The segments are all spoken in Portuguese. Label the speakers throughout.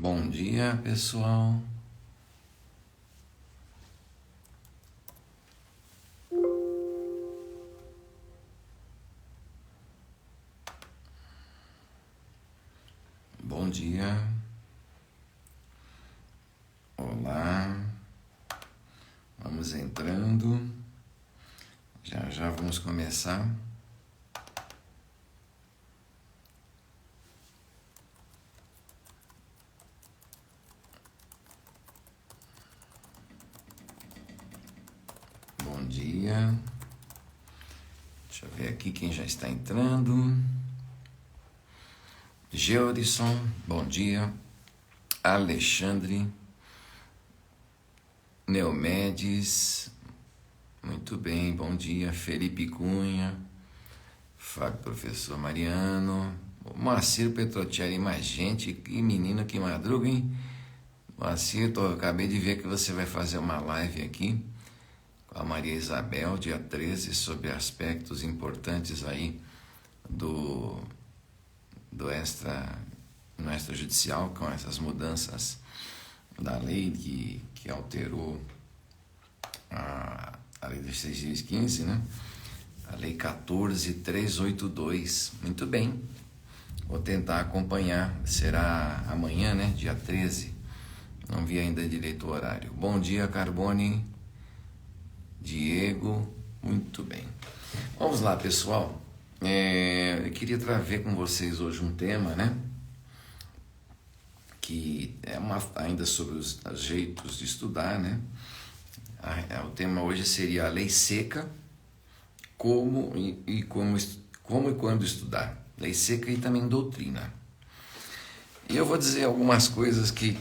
Speaker 1: Bom dia, pessoal. Bom dia. Olá. Vamos entrando. Já vamos começar. Bom dia. Deixa eu ver aqui quem já está entrando. Georison, bom dia. Alexandre. Neomedes, muito bem, bom dia. Felipe Cunha. Fábio Professor Mariano. Moacir Petrocelli, mais gente. Que menino que madruga, hein? Moacir, acabei de ver que você vai fazer uma live aqui com a Maria Isabel, dia 13, sobre aspectos importantes aí do no extrajudicial, com essas mudanças da lei que alterou a lei de 6.15, né? A lei 14.382. Muito bem, vou tentar acompanhar. Será amanhã, né? Dia 13. Não vi ainda direito o horário. Bom dia, Carbone. Diego, muito bem. Vamos lá, pessoal. Eu queria ver com vocês hoje um tema, né? Que é ainda sobre os jeitos de estudar, né? O tema hoje seria a lei seca, como e quando estudar. Lei seca e também doutrina. E eu vou dizer algumas coisas que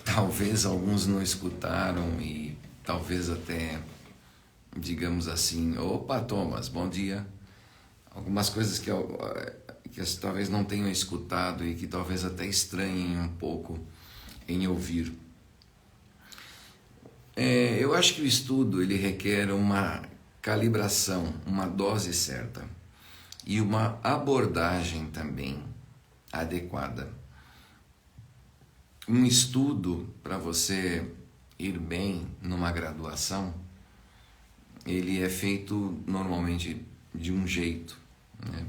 Speaker 1: talvez alguns não escutaram e talvez até, digamos assim, opa, Thomas, bom dia. Algumas coisas que talvez não tenham escutado e que talvez até estranhem um pouco em ouvir. Eu acho que o estudo ele requer uma calibração, uma dose certa e uma abordagem também adequada. Um estudo para você ir bem numa graduação, ele é feito normalmente de um jeito, né?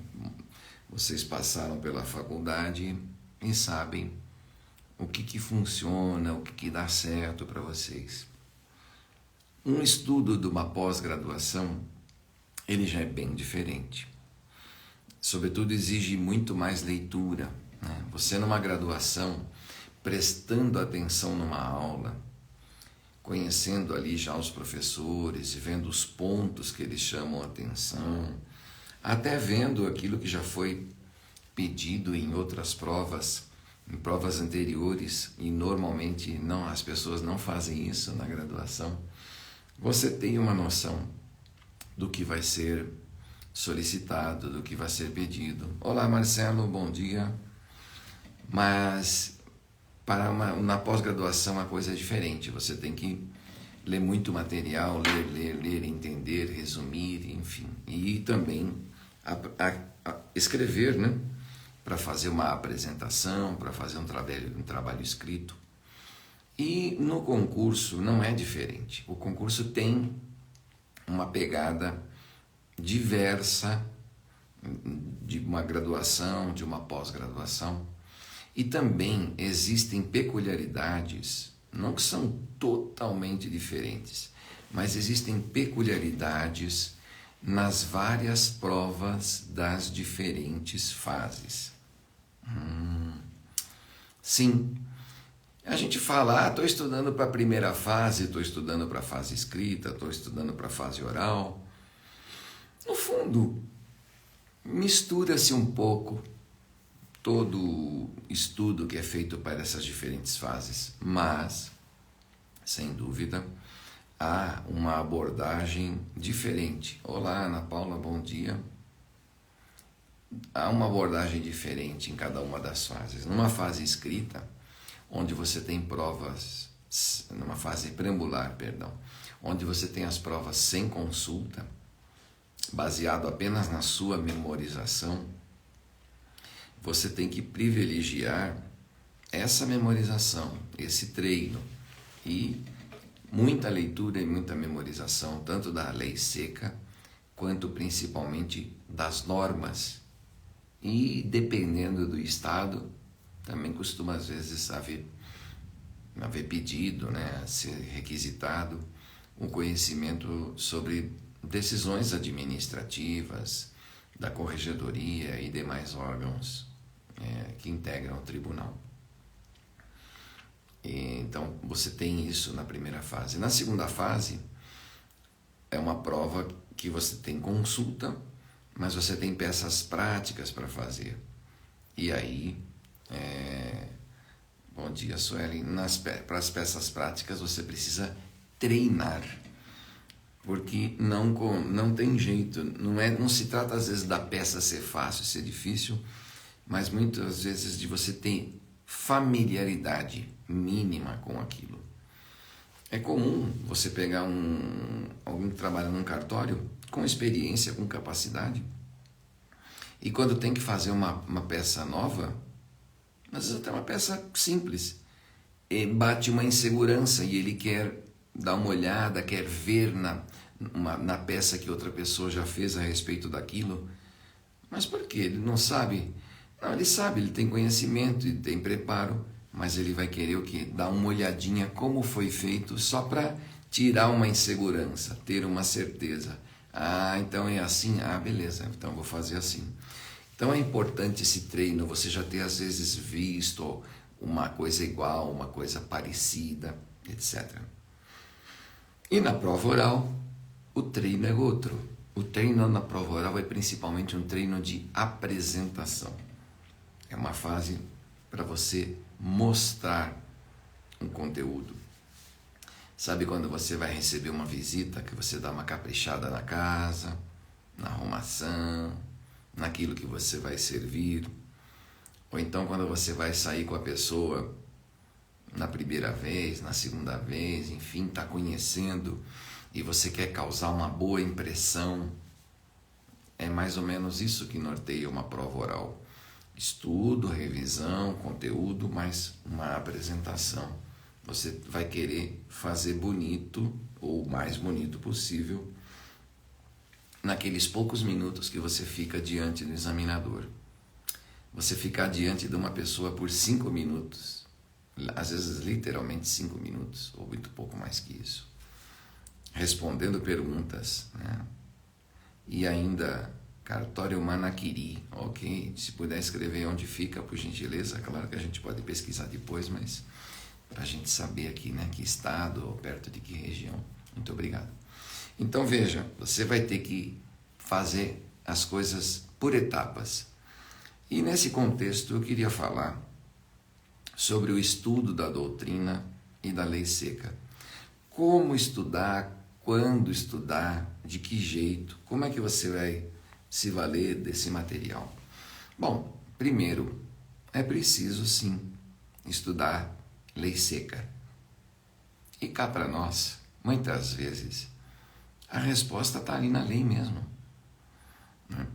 Speaker 1: Vocês passaram pela faculdade e sabem o que funciona, o que dá certo para vocês. Um estudo de uma pós-graduação, ele já é bem diferente. Sobretudo exige muito mais leitura, né? Você numa graduação, prestando atenção numa aula, conhecendo ali já os professores e vendo os pontos que eles chamam a atenção, até vendo aquilo que já foi pedido em outras provas, em provas anteriores, e normalmente as pessoas não fazem isso na graduação. Você tem uma noção do que vai ser solicitado, do que vai ser pedido. Olá, Marcelo, bom dia. Mas na pós-graduação a coisa é diferente. Você tem que ler muito material, ler, entender, resumir, enfim. E também escrever, né? Para fazer uma apresentação, para fazer um trabalho escrito. E no concurso não é diferente. O concurso tem uma pegada diversa de uma graduação, de uma pós-graduação. E também existem peculiaridades, não que são totalmente diferentes, mas existem peculiaridades nas várias provas das diferentes fases. Sim. A gente fala, estou estudando para a primeira fase, estou estudando para a fase escrita, estou estudando para a fase oral. No fundo, mistura-se um pouco todo estudo que é feito para essas diferentes fases, mas, sem dúvida, há uma abordagem diferente. Olá, Ana Paula, bom dia. Há uma abordagem diferente em cada uma das fases. Numa fase escrita, onde você tem provas, numa fase preambular, onde você tem as provas sem consulta, baseado apenas na sua memorização, você tem que privilegiar essa memorização, esse treino e muita leitura e muita memorização, tanto da lei seca, quanto principalmente das normas. E dependendo do estado, também costuma às vezes haver pedido, né, ser requisitado um conhecimento sobre decisões administrativas, da corregedoria e demais órgãos que integram o tribunal. Então você tem isso na primeira fase. Na segunda fase é uma prova que você tem consulta, mas você tem peças práticas para fazer. E aí, bom dia, Sueli, para as peças práticas você precisa treinar, porque não tem jeito, não se trata às vezes da peça ser fácil, ser difícil, mas muitas vezes de você ter familiaridade mínima com aquilo. É comum você pegar alguém que trabalha num cartório com experiência, com capacidade, e quando tem que fazer uma peça nova, às vezes até uma peça simples, bate uma insegurança e ele quer dar uma olhada, quer ver na peça que outra pessoa já fez a respeito daquilo. Mas por quê? Ele não sabe? Não, ele sabe, ele tem conhecimento, ele tem preparo, mas ele vai querer o quê? Dar uma olhadinha como foi feito, só para tirar uma insegurança, ter uma certeza. Ah, então é assim? Ah, beleza, então vou fazer assim. Então é importante esse treino, você já ter às vezes visto uma coisa igual, uma coisa parecida, etc. E na prova oral, o treino é outro. O treino na prova oral é principalmente um treino de apresentação. É uma fase para você mostrar um conteúdo. Sabe quando você vai receber uma visita, que você dá uma caprichada na casa, na arrumação, naquilo que você vai servir? Ou então quando você vai sair com a pessoa na primeira vez, na segunda vez, enfim, está conhecendo e você quer causar uma boa impressão. É mais ou menos isso que norteia uma prova oral. Estudo, revisão, conteúdo, mas uma apresentação. Você vai querer fazer bonito, ou o mais bonito possível, naqueles poucos minutos que você fica diante do examinador. Você ficar diante de uma pessoa por 5 minutos, às vezes literalmente 5 minutos, ou muito pouco mais que isso, respondendo perguntas, né? E ainda cartório Manaquiri, ok? Se puder escrever onde fica, por gentileza. Claro que a gente pode pesquisar depois, mas para a gente saber aqui, né, que estado ou perto de que região. Muito obrigado. Então veja, você vai ter que fazer as coisas por etapas. E nesse contexto eu queria falar sobre o estudo da doutrina e da lei seca. Como estudar, quando estudar, de que jeito, como é que você vai se valer desse material? Bom, primeiro, é preciso sim estudar lei seca. E cá para nós, muitas vezes, a resposta está ali na lei mesmo.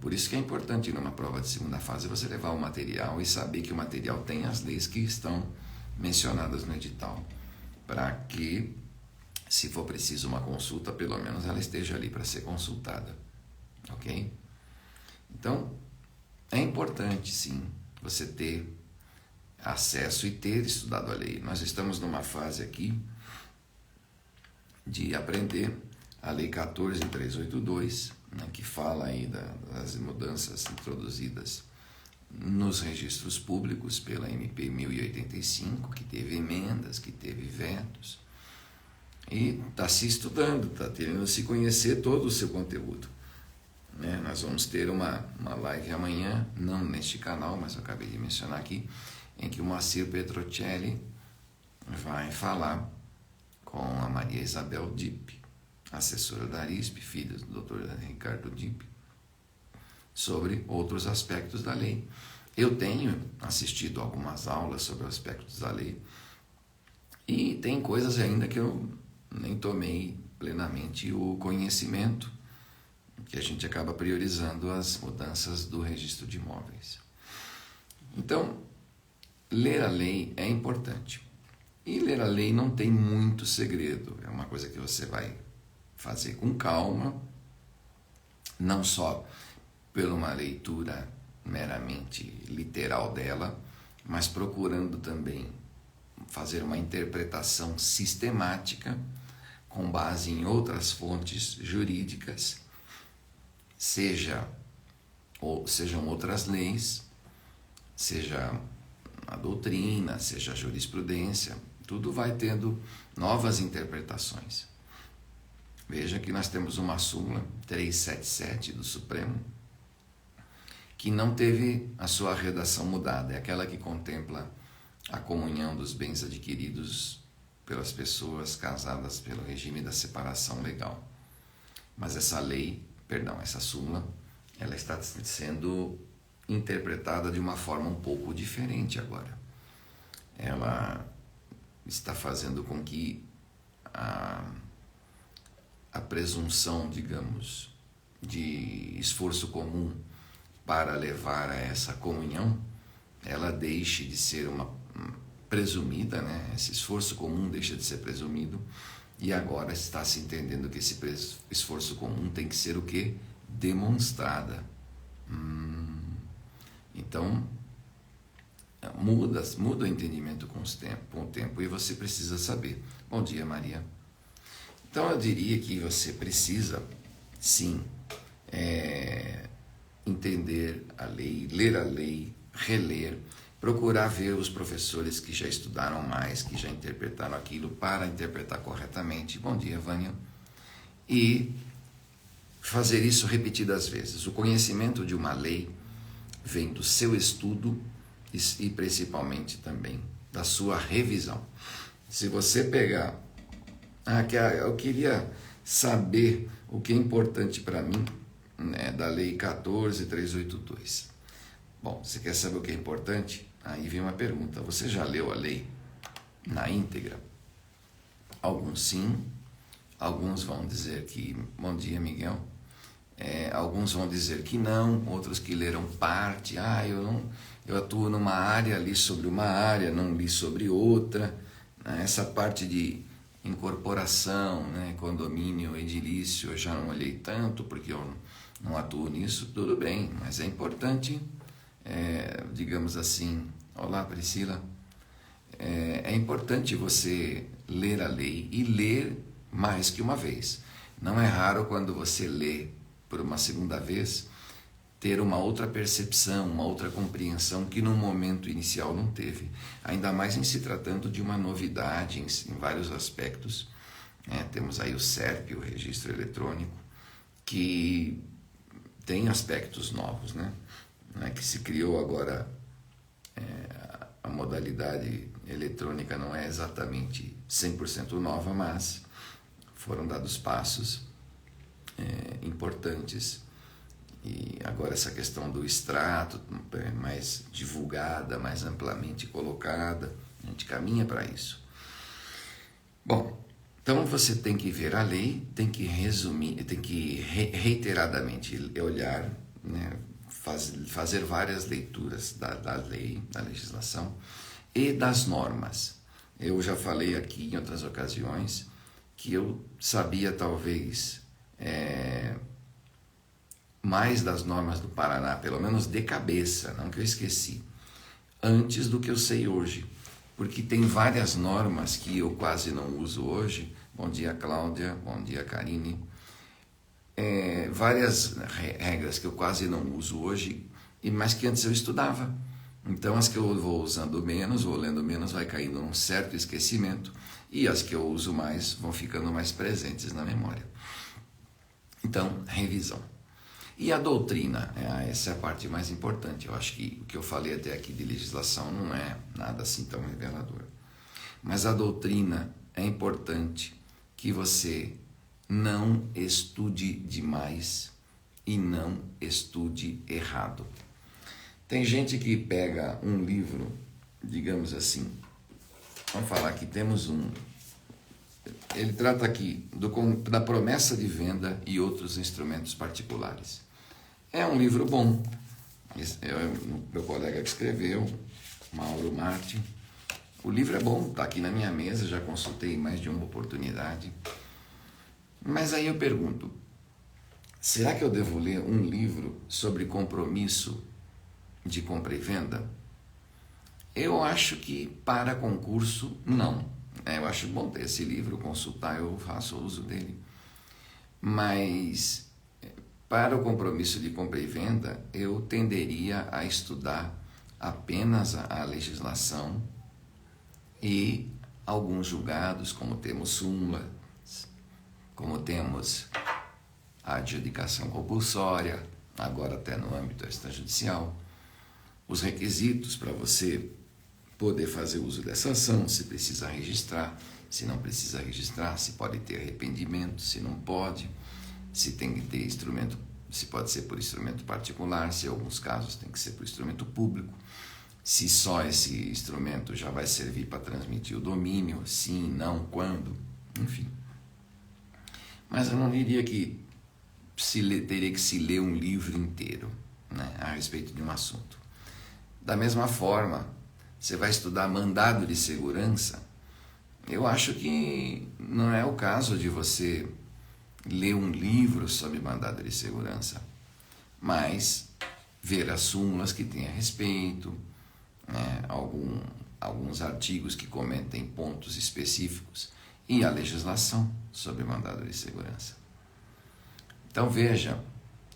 Speaker 1: Por isso que é importante, numa prova de segunda fase, você levar o material e saber que o material tem as leis que estão mencionadas no edital, para que, se for preciso uma consulta, pelo menos ela esteja ali para ser consultada, ok? Então, é importante sim você ter acesso e ter estudado a lei. Nós estamos numa fase aqui de aprender a Lei 14.382, né, que fala aí das mudanças introduzidas nos registros públicos pela MP 1085, que teve emendas, que teve vetos, e está se estudando, está tendo se conhecer todo o seu conteúdo. Né? Nós vamos ter uma live amanhã, não neste canal, mas eu acabei de mencionar aqui, em que o Moacir Petrocelli vai falar com a Maria Isabel Dipp, assessora da ARISP, filha do Dr. Ricardo Dipp, sobre outros aspectos da lei. Eu tenho assistido algumas aulas sobre aspectos da lei e tem coisas ainda que eu nem tomei plenamente o conhecimento, que a gente acaba priorizando as mudanças do registro de imóveis. Então, ler a lei é importante. E ler a lei não tem muito segredo. É uma coisa que você vai fazer com calma, não só por uma leitura meramente literal dela, mas procurando também fazer uma interpretação sistemática com base em outras fontes jurídicas, sejam outras leis, seja a doutrina, seja a jurisprudência, tudo vai tendo novas interpretações. Veja que nós temos uma súmula 377 do Supremo que não teve a sua redação mudada, é aquela que contempla a comunhão dos bens adquiridos pelas pessoas casadas pelo regime da separação legal. Mas essa súmula, ela está sendo interpretada de uma forma um pouco diferente agora. Ela está fazendo com que a presunção, digamos, de esforço comum para levar a essa comunhão, ela deixe de ser uma presumida, né? Esse esforço comum deixa de ser presumido e agora está se entendendo que esse esforço comum tem que ser o quê? Demonstrada. Então, muda o entendimento com o tempo e você precisa saber. Bom dia, Maria. Então, eu diria que você precisa, sim, entender a lei, ler a lei, reler, procurar ver os professores que já estudaram mais, que já interpretaram aquilo para interpretar corretamente. Bom dia, Vânia. E fazer isso repetidas vezes. O conhecimento de uma lei vem do seu estudo e principalmente também da sua revisão. Se você pegar... eu queria saber o que é importante para mim, né, da Lei 14.382. Bom, você quer saber o que é importante? Aí vem uma pergunta. Você já leu a lei na íntegra? Alguns sim, alguns vão dizer que... Bom dia, Miguel. Alguns vão dizer que não, outros que leram parte. Eu atuo numa área, li sobre uma área, não li sobre outra. Essa parte de incorporação, né, condomínio, edilício, eu já não olhei tanto porque eu não atuo nisso. Tudo bem, mas é importante, digamos assim... Olá, Priscila. É importante você ler a lei e ler mais que uma vez. Não é raro quando você lê por uma segunda vez ter uma outra percepção, uma outra compreensão que no momento inicial não teve. Ainda mais em se tratando de uma novidade em vários aspectos. Temos aí o SERP, o Registro Eletrônico, que tem aspectos novos, né? Que se criou agora, a modalidade eletrônica não é exatamente 100% nova, mas foram dados passos importantes. E agora essa questão do extrato é mais divulgada, mais amplamente colocada, a gente caminha para isso. Bom, então você tem que ver a lei, tem que resumir, tem que reiteradamente olhar, né, fazer várias leituras da lei, da legislação e das normas. Eu já falei aqui em outras ocasiões que eu sabia talvez mais das normas do Paraná, pelo menos de cabeça, não que eu esqueci, antes do que eu sei hoje, porque tem várias normas que eu quase não uso hoje. Bom dia, Cláudia, bom dia, Karine. Várias regras que eu quase não uso hoje, mas que antes eu estudava. Então as que eu vou usando menos, vou lendo menos, vai caindo num certo esquecimento, e as que eu uso mais vão ficando mais presentes na memória. Então, revisão. E a doutrina, essa é a parte mais importante. Eu acho que o que eu falei até aqui de legislação não é nada assim tão revelador. Mas a doutrina é importante que você não estude demais e não estude errado. Tem gente que pega um livro, digamos assim, vamos falar que temos ele trata aqui da promessa de venda e outros instrumentos particulares. É um livro bom. Meu colega que escreveu, Mauro Martin. O livro é bom, está aqui na minha mesa, já consultei em mais de uma oportunidade. Mas aí eu pergunto, será que eu devo ler um livro sobre compromisso de compra e venda? Eu acho que para concurso, não. Eu acho bom ter esse livro, consultar, eu faço uso dele. Mas para o compromisso de compra e venda, eu tenderia a estudar apenas a legislação e alguns julgados, como temos súmula, como temos a adjudicação compulsória, agora até no âmbito extrajudicial, os requisitos para você poder fazer uso dessa ação, se precisa registrar, se não precisa registrar, se pode ter arrependimento, se não pode, se tem que ter instrumento, se pode ser por instrumento particular, se em alguns casos tem que ser por instrumento público, se só esse instrumento já vai servir para transmitir o domínio, sim, não, quando, enfim. Mas eu não diria que teria que se ler um livro inteiro, né, a respeito de um assunto. Da mesma forma, você vai estudar mandado de segurança, eu acho que não é o caso de você ler um livro sobre mandado de segurança, mas ver as súmulas que tem a respeito, né, alguns artigos que comentem pontos específicos e a legislação sobre mandado de segurança. Então veja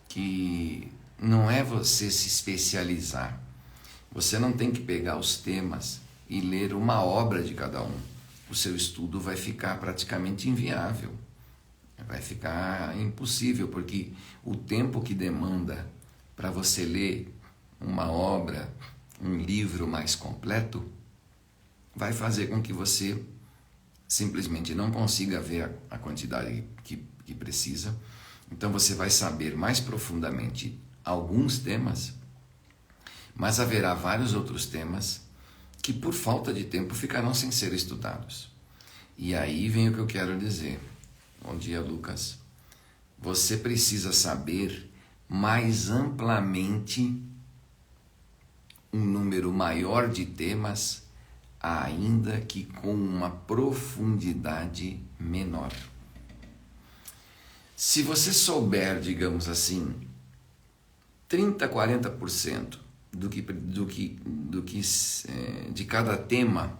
Speaker 1: que não é você se especializar. Você não tem que pegar os temas e ler uma obra de cada um. O seu estudo vai ficar praticamente inviável. Vai ficar impossível, porque o tempo que demanda para você ler uma obra, um livro mais completo, vai fazer com que você simplesmente não consiga ver a quantidade que precisa. Então você vai saber mais profundamente alguns temas, mas haverá vários outros temas que por falta de tempo ficarão sem ser estudados. E aí vem o que eu quero dizer. Bom dia, Lucas. Você precisa saber mais amplamente um número maior de temas, ainda que com uma profundidade menor. Se você souber, digamos assim, 30, 40% de cada tema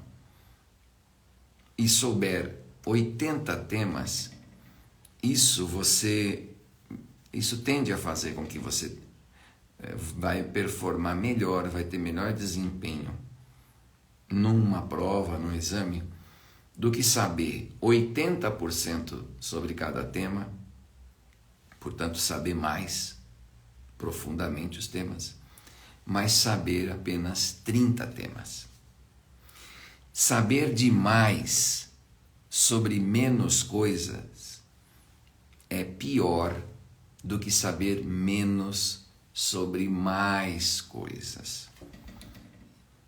Speaker 1: e souber 80 temas, isso tende a fazer com que você vai performar melhor, vai ter melhor desempenho numa prova, num exame, do que saber 80% sobre cada tema, portanto saber mais profundamente os temas, mas saber apenas 30 temas. Saber demais sobre menos coisas é pior do que saber menos sobre mais coisas.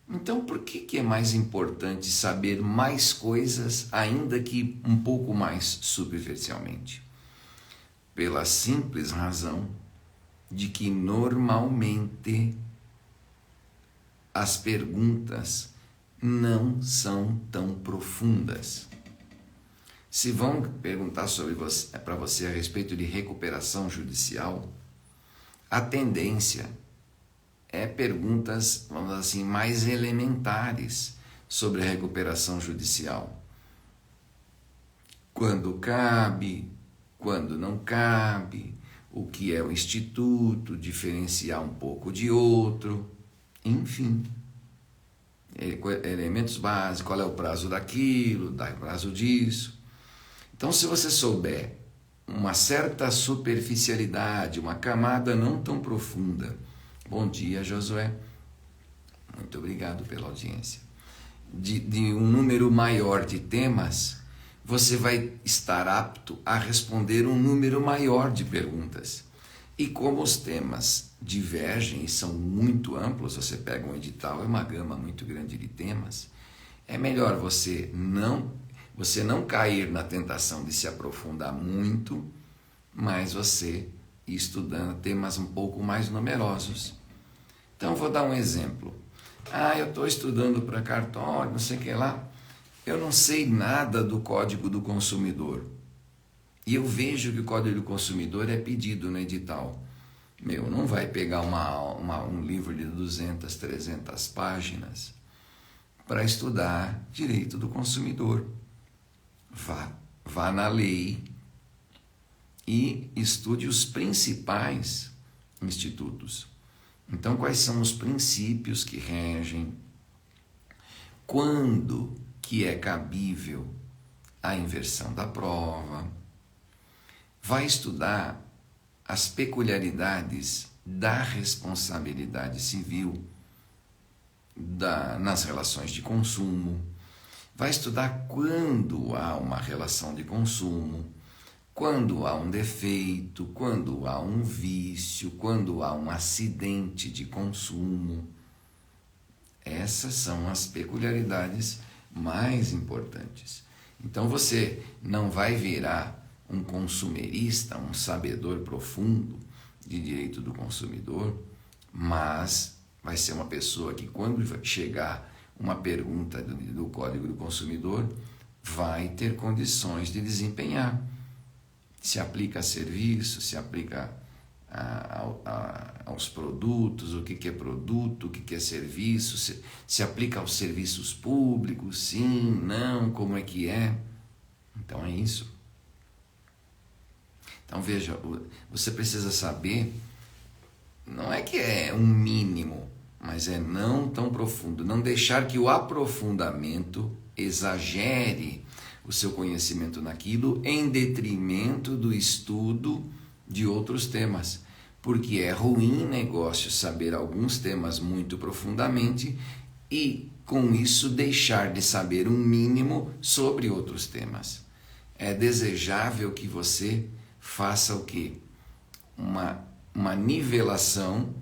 Speaker 1: Então, por que é mais importante saber mais coisas, ainda que um pouco mais superficialmente? Pela simples razão de que normalmente as perguntas não são tão profundas. Se vão perguntar para você a respeito de recuperação judicial, a tendência é perguntas, vamos dizer assim, mais elementares sobre a recuperação judicial. Quando cabe, quando não cabe, o que é o instituto, diferenciar um pouco de outro, enfim. Elementos básicos, qual é o prazo daquilo, o prazo disso. Então, se você souber uma certa superficialidade, uma camada não tão profunda, bom dia, Josué, muito obrigado pela audiência, de um número maior de temas, você vai estar apto a responder um número maior de perguntas. E como os temas divergem e são muito amplos, você pega um edital, é uma gama muito grande de temas, é melhor você não cair na tentação de se aprofundar muito, mas você ir estudando temas um pouco mais numerosos. Então, vou dar um exemplo. eu estou estudando para cartório, não sei o que lá. Eu não sei nada do Código do Consumidor. E eu vejo que o Código do Consumidor é pedido no edital. Não vai pegar um livro de 200, 300 páginas para estudar direito do consumidor. Vá na lei e estude os principais institutos. Então, quais são os princípios que regem? Quando que é cabível a inversão da prova? Vai estudar as peculiaridades da responsabilidade civil nas relações de consumo. Vai estudar quando há uma relação de consumo, quando há um defeito, quando há um vício, quando há um acidente de consumo. Essas são as peculiaridades mais importantes. Então você não vai virar um consumerista, um sabedor profundo de direito do consumidor, mas vai ser uma pessoa que, quando chegar uma pergunta do Código do Consumidor, vai ter condições de desempenhar. Se aplica a serviço, se aplica aos produtos, o que é produto, o que é serviço, se aplica aos serviços públicos, sim, não, como é que é. Então é isso. Então veja, você precisa saber, não é que é um mínimo, mas é não tão profundo, não deixar que o aprofundamento exagere o seu conhecimento naquilo em detrimento do estudo de outros temas, porque é ruim negócio saber alguns temas muito profundamente e com isso deixar de saber um mínimo sobre outros temas. É desejável que você faça o quê? Uma nivelação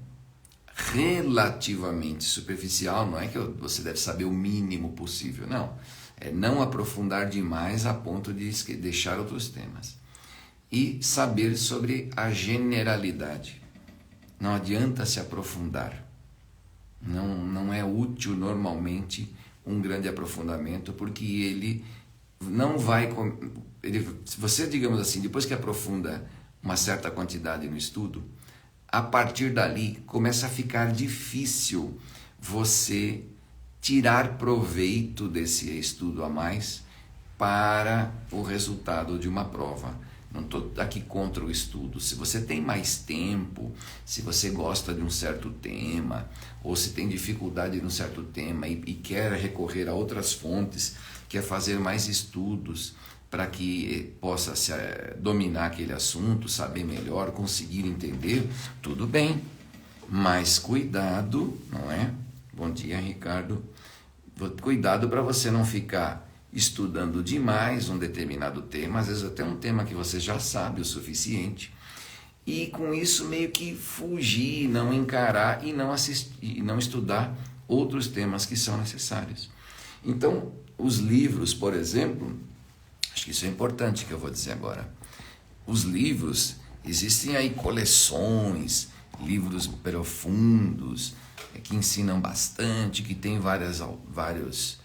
Speaker 1: relativamente superficial, não é que você deve saber o mínimo possível, não. É não aprofundar demais a ponto de deixar outros temas. E saber sobre a generalidade. Não adianta se aprofundar. Não é útil normalmente um grande aprofundamento, porque ele não vai... se você, digamos assim, depois que aprofunda uma certa quantidade no estudo, a partir dali começa a ficar difícil você tirar proveito desse estudo a mais para o resultado de uma prova. Não estou aqui contra o estudo. Se você tem mais tempo, se você gosta de um certo tema, ou se tem dificuldade num certo tema e quer recorrer a outras fontes, quer fazer mais estudos para que possa dominar aquele assunto, saber melhor, conseguir entender, tudo bem. Mas cuidado, não é? Bom dia, Ricardo. Cuidado para você não ficar estudando demais um determinado tema, às vezes até um tema que você já sabe o suficiente, e com isso meio que fugir, não encarar e não estudar outros temas que são necessários. Então, os livros, por exemplo, acho que isso é importante que eu vou dizer agora. Os livros, existem aí coleções, livros profundos, que ensinam bastante, que tem vários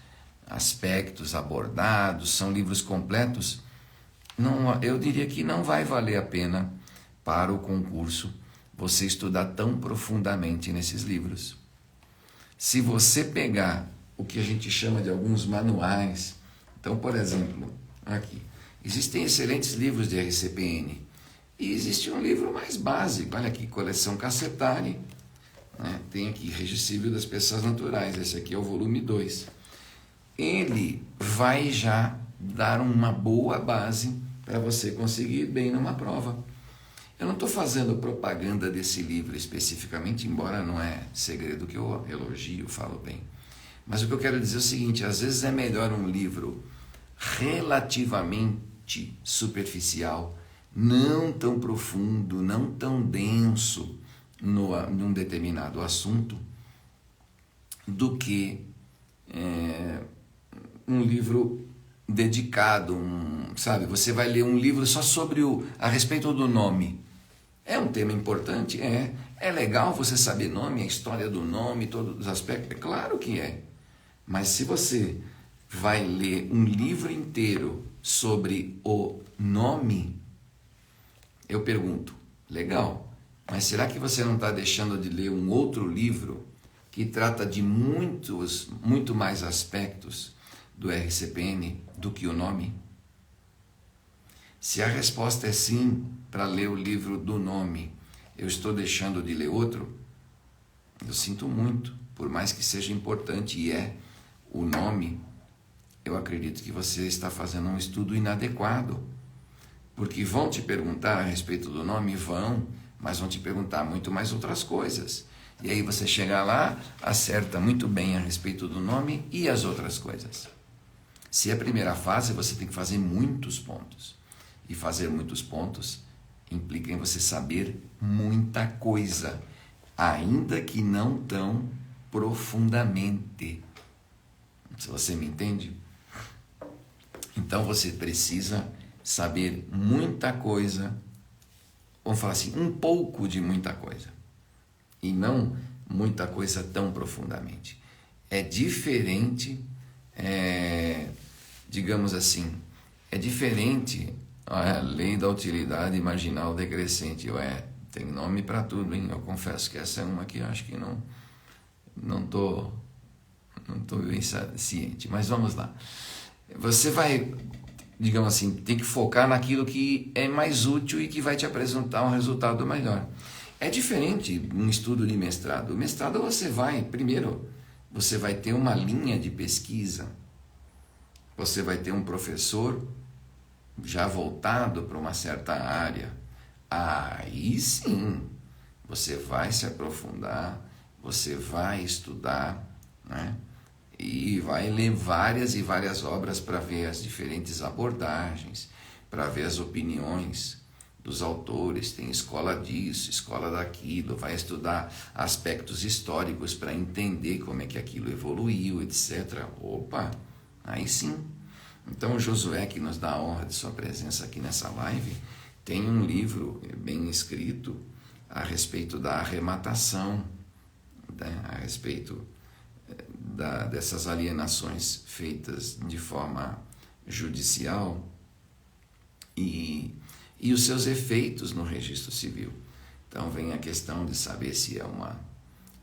Speaker 1: aspectos abordados, são livros completos. Não, eu diria que não vai valer a pena para o concurso você estudar tão profundamente nesses livros. Se você pegar o que a gente chama de alguns manuais, então, por exemplo, aqui, existem excelentes livros de RCPN e existe um livro mais básico, olha aqui, Coleção Cassetari, né? Tem aqui Registro Civil das Pessoas Naturais, esse aqui é o volume 2. Ele vai já dar uma boa base para você conseguir ir bem numa prova. Eu não estou fazendo propaganda desse livro especificamente, embora não é segredo que eu elogio, falo bem. Mas o que eu quero dizer é o seguinte, às vezes é melhor um livro relativamente superficial, não tão profundo, não tão denso num determinado assunto, do que um livro dedicado, sabe? Você vai ler um livro só sobre a respeito do nome. É um tema importante? É É legal você saber nome, a história do nome, todos os aspectos? É claro que é. Mas se você vai ler um livro inteiro sobre o nome, eu pergunto, legal, mas será que você não está deixando de ler um outro livro que trata de muito mais aspectos do RCPN do que o nome? Se a resposta é sim, para ler o livro do nome, eu estou deixando de ler outro? Eu sinto muito, por mais que seja importante e é o nome, eu acredito que você está fazendo um estudo inadequado. Porque vão te perguntar a respeito do nome, mas vão te perguntar muito mais outras coisas. E aí você chega lá, acerta muito bem a respeito do nome e as outras coisas. Se é a primeira fase, você tem que fazer muitos pontos. E fazer muitos pontos implica em você saber muita coisa, ainda que não tão profundamente. Se você me entende? Então você precisa saber muita coisa, vamos falar assim, um pouco de muita coisa, e não muita coisa tão profundamente. É diferente, digamos assim, é diferente a lei da utilidade marginal decrescente. Tem nome para tudo, hein? Eu confesso que essa é uma que eu acho que não tô bem ciente, mas vamos lá. Você vai, digamos assim, tem que focar naquilo que é mais útil e que vai te apresentar um resultado melhor. É diferente um estudo de mestrado. O mestrado primeiro, você vai ter uma linha de pesquisa, você vai ter um professor já voltado para uma certa área. Aí sim, você vai se aprofundar, você vai estudar, né? E vai ler várias e várias obras para ver as diferentes abordagens, para ver as opiniões dos autores. Tem escola disso, escola daquilo, vai estudar aspectos históricos para entender como é que aquilo evoluiu, etc. Opa, aí sim. Então o Josué, que nos dá a honra de sua presença aqui nessa live, tem um livro bem escrito a respeito da arrematação, né? A respeito dessas alienações feitas de forma judicial e os seus efeitos no registro civil. Então vem a questão de saber se é uma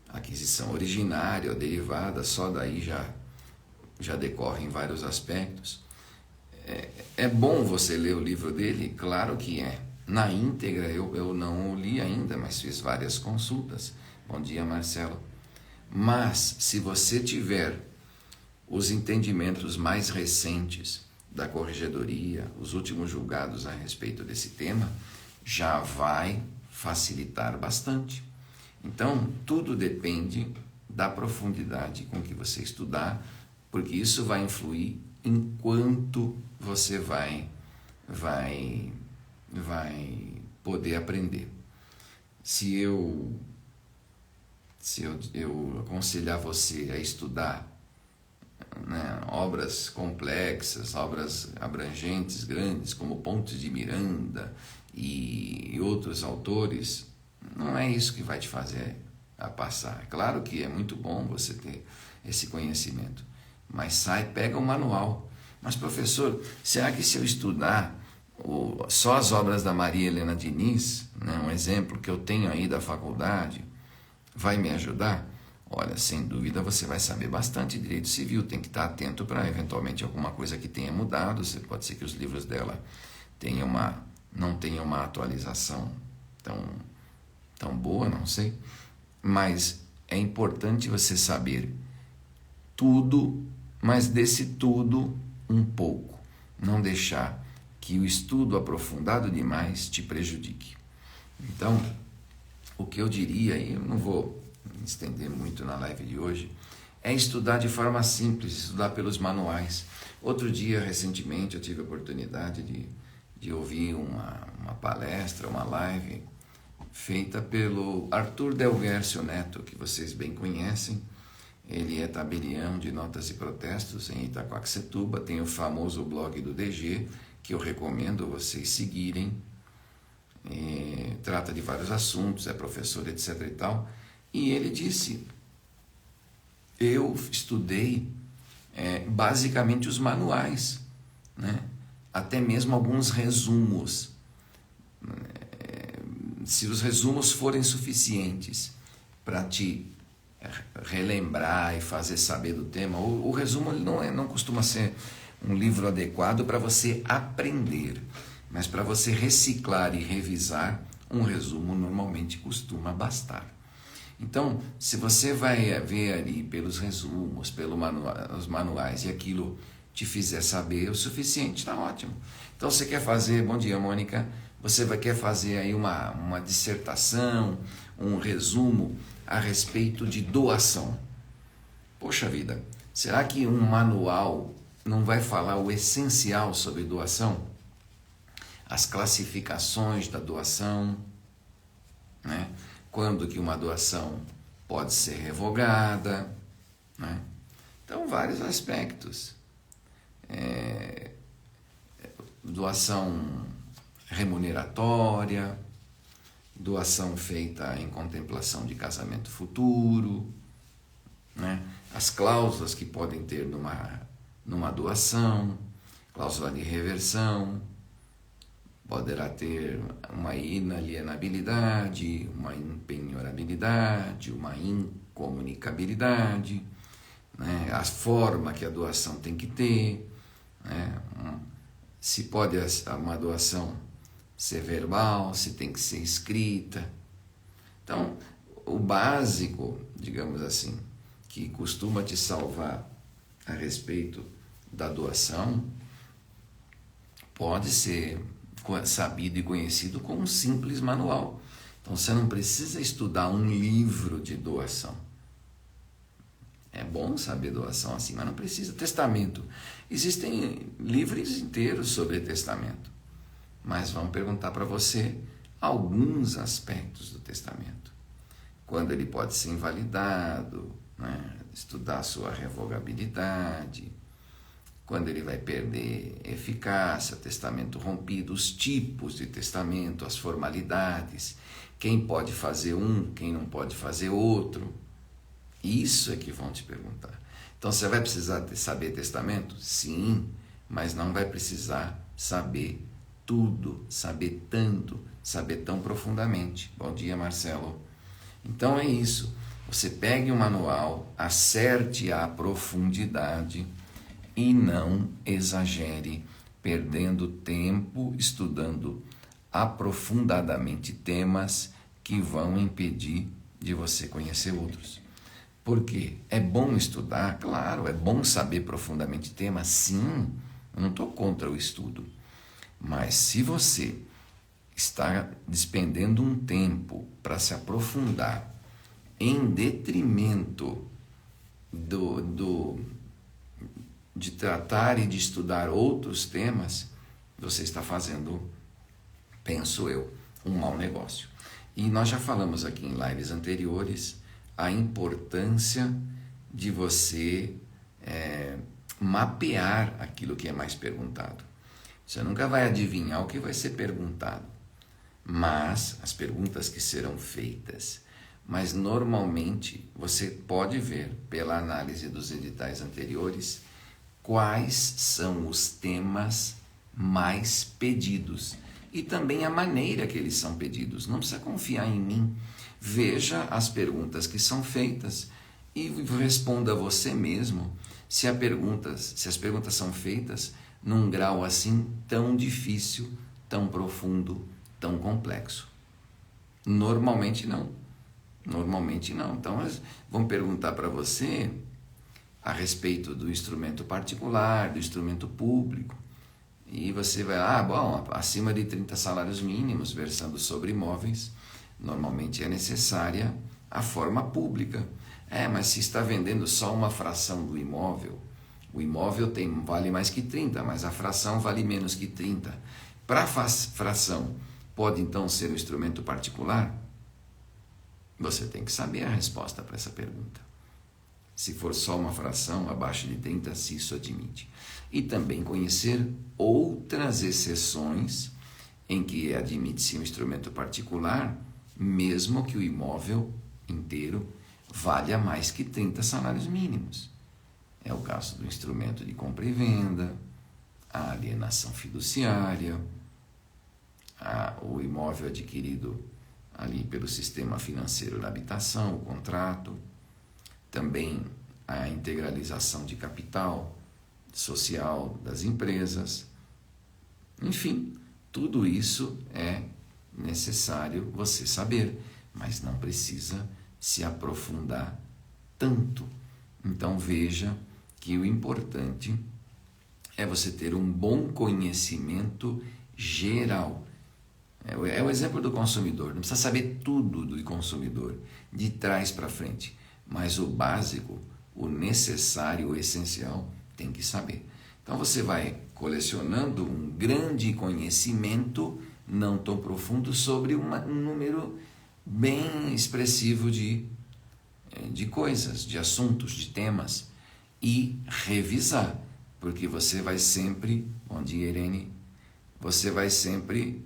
Speaker 1: aquisição originária ou derivada, só daí já decorrem vários aspectos. É bom você ler o livro dele? Claro que é. Na íntegra eu não o li ainda, mas fiz várias consultas. Bom dia, Marcelo. Mas, se você tiver os entendimentos mais recentes da Corregedoria, os últimos julgados a respeito desse tema, já vai facilitar bastante. Então, tudo depende da profundidade com que você estudar, porque isso vai influir em quanto você vai poder aprender. Se eu aconselhar você a estudar, né, obras complexas, obras abrangentes, grandes, como Pontes de Miranda e outros autores, não é isso que vai te fazer a passar. É claro que é muito bom você ter esse conhecimento, mas pega o manual. Mas, professor, será que se eu estudar só as obras da Maria Helena Diniz, né, um exemplo que eu tenho aí da faculdade, vai me ajudar? Olha, sem dúvida você vai saber bastante de direito civil, tem que estar atento para eventualmente alguma coisa que tenha mudado. Pode ser que os livros dela não tenham uma atualização tão boa, não sei, mas é importante você saber tudo, mas desse tudo um pouco, não deixar que o estudo aprofundado demais te prejudique. Então, o que eu diria, e eu não vou me estender muito na live de hoje, é estudar de forma simples, estudar pelos manuais. Outro dia, recentemente, eu tive a oportunidade de ouvir uma palestra, uma live, feita pelo Arthur Delguercio Neto, que vocês bem conhecem. Ele é tabelião de notas e protestos em Itaquaquecetuba, tem o famoso blog do DG, que eu recomendo vocês seguirem. trata de vários assuntos, é professor, etc. e tal. E ele disse: eu estudei basicamente os manuais, né? Até mesmo alguns resumos. Se os resumos forem suficientes para te relembrar e fazer saber do tema, o resumo ele não costuma ser um livro adequado para você aprender, mas para você reciclar e revisar, um resumo normalmente costuma bastar. Então, se você vai ver ali pelos resumos, os manuais, e aquilo te fizer saber o suficiente, está ótimo. Então, você quer fazer, bom dia, Mônica, quer fazer aí uma dissertação, um resumo a respeito de doação. Poxa vida, será que um manual não vai falar o essencial sobre doação? As classificações da doação, né? Quando que uma doação pode ser revogada, né? Então, vários aspectos. Doação remuneratória, doação feita em contemplação de casamento futuro, né? As cláusulas que podem ter numa doação, cláusula de reversão, poderá ter uma inalienabilidade, uma impenhorabilidade, uma incomunicabilidade, né? A forma que a doação tem que ter, né? Se pode uma doação ser verbal, se tem que ser escrita. Então, o básico, digamos assim, que costuma te salvar a respeito da doação, pode ser sabido e conhecido com um simples manual. Então, você não precisa estudar um livro de doação. É bom saber doação assim, mas não precisa. Testamento. Existem livros inteiros sobre testamento, mas vão perguntar para você alguns aspectos do testamento. Quando ele pode ser invalidado, né? Estudar a sua revogabilidade, quando ele vai perder eficácia, testamento rompido, os tipos de testamento, as formalidades, quem pode fazer um, quem não pode fazer outro. Isso é que vão te perguntar. Então, você vai precisar saber testamento? Sim, mas não vai precisar saber tudo, saber tanto, saber tão profundamente. Bom dia, Marcelo. Então é isso. Você pegue o manual, acerte a profundidade e não exagere, perdendo tempo estudando aprofundadamente temas que vão impedir de você conhecer outros. Por quê? É bom estudar? Claro, é bom saber profundamente temas, sim, eu não estou contra o estudo. Mas se você está despendendo um tempo para se aprofundar em detrimento de tratar e de estudar outros temas, você está fazendo, penso eu, um mau negócio. E nós já falamos aqui em lives anteriores a importância de você mapear aquilo que é mais perguntado. Você nunca vai adivinhar o que vai ser perguntado, mas as perguntas que serão feitas. Mas normalmente você pode ver pela análise dos editais anteriores quais são os temas mais pedidos e também a maneira que eles são pedidos. Não precisa confiar em mim. Veja as perguntas que são feitas e responda você mesmo se as perguntas são feitas num grau assim tão difícil, tão profundo, tão complexo. Normalmente não. Então, vão perguntar para você a respeito do instrumento particular, do instrumento público. E você vai, acima de 30 salários mínimos, versando sobre imóveis, normalmente é necessária a forma pública. Mas se está vendendo só uma fração do imóvel, o imóvel vale mais que 30, mas a fração vale menos que 30. Para a fração, pode então ser um instrumento particular? Você tem que saber a resposta para essa pergunta. Se for só uma fração abaixo de 30, se isso admite. E também conhecer outras exceções em que admite-se um instrumento particular, mesmo que o imóvel inteiro valha mais que 30 salários mínimos. É o caso do instrumento de compra e venda, a alienação fiduciária, o imóvel adquirido ali pelo sistema financeiro da habitação, o contrato, também a integralização de capital social das empresas. Enfim, tudo isso é necessário você saber, mas não precisa se aprofundar tanto. Então veja que o importante é você ter um bom conhecimento geral. É o exemplo do consumidor, não precisa saber tudo do consumidor, de trás para frente, mas o básico, o necessário, o essencial, tem que saber. Então você vai colecionando um grande conhecimento, não tão profundo, sobre um número bem expressivo de coisas, de assuntos, de temas, e revisar, porque você vai sempre, bom dia Irene, você vai sempre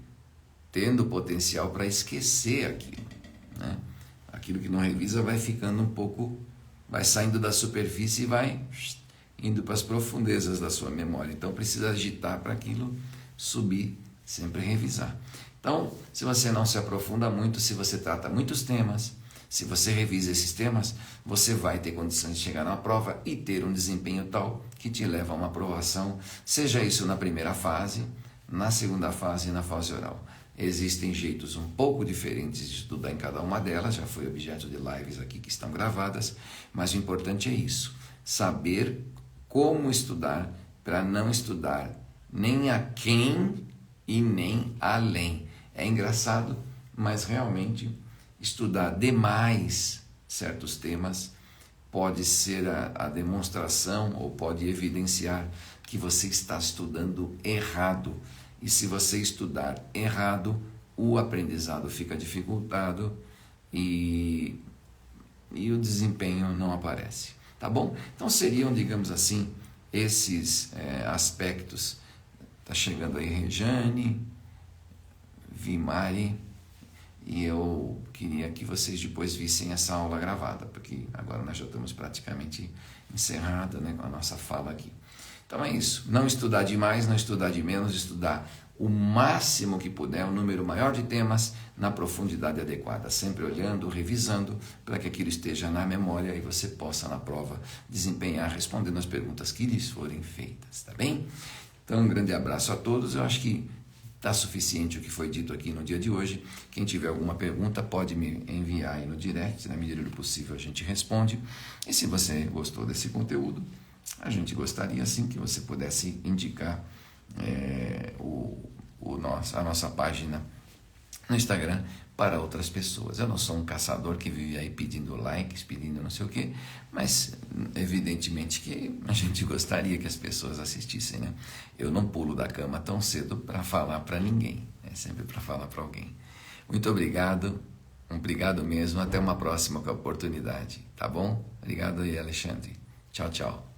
Speaker 1: tendo potencial para esquecer aquilo, né? Aquilo que não revisa vai ficando um pouco, vai saindo da superfície e vai indo para as profundezas da sua memória. Então precisa agitar para aquilo subir, sempre revisar. Então, se você não se aprofunda muito, se você trata muitos temas, se você revisa esses temas, você vai ter condições de chegar na prova e ter um desempenho tal que te leva a uma aprovação, seja isso na primeira fase, na segunda fase e na fase oral. Existem jeitos um pouco diferentes de estudar em cada uma delas, já foi objeto de lives aqui que estão gravadas, mas o importante é isso, saber como estudar para não estudar nem aquém e nem além. É engraçado, mas realmente estudar demais certos temas pode ser a demonstração ou pode evidenciar que você está estudando errado. E se você estudar errado, o aprendizado fica dificultado e o desempenho não aparece. Tá bom? Então seriam, digamos assim, esses aspectos. Tá chegando aí Rejane, Vimari, e eu queria que vocês depois vissem essa aula gravada, porque agora nós já estamos praticamente encerrada, né, com a nossa fala aqui. Então é isso, não estudar demais, não estudar de menos, estudar o máximo que puder, um número maior de temas na profundidade adequada, sempre olhando, revisando, para que aquilo esteja na memória e você possa na prova desempenhar, respondendo as perguntas que lhes forem feitas, tá bem? Então um grande abraço a todos, eu acho que está suficiente o que foi dito aqui no dia de hoje. Quem tiver alguma pergunta pode me enviar aí no direct, na medida do possível a gente responde. E se você gostou desse conteúdo, a gente gostaria sim que você pudesse indicar a nossa página no Instagram para outras pessoas. Eu não sou um caçador que vive aí pedindo likes, pedindo não sei o quê, mas evidentemente que a gente gostaria que as pessoas assistissem, né? Eu não pulo da cama tão cedo para falar para ninguém, é sempre para falar para alguém. Muito obrigado, obrigado mesmo, até uma próxima oportunidade, tá bom? Obrigado aí, Alexandre. Tchau, tchau.